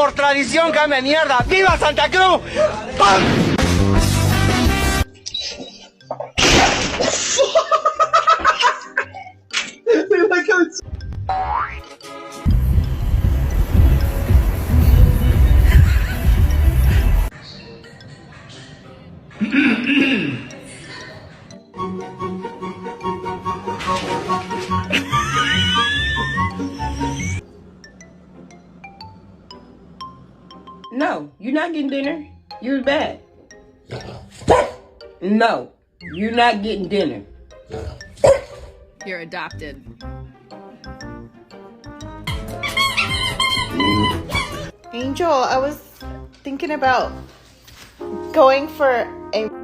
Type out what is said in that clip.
por tradición, come mierda. ¡Viva Santa Cruz! ¡Pam! No, you're not getting dinner. You're bad. No, you're not getting dinner. You're adopted. Angel, I was thinking about going for a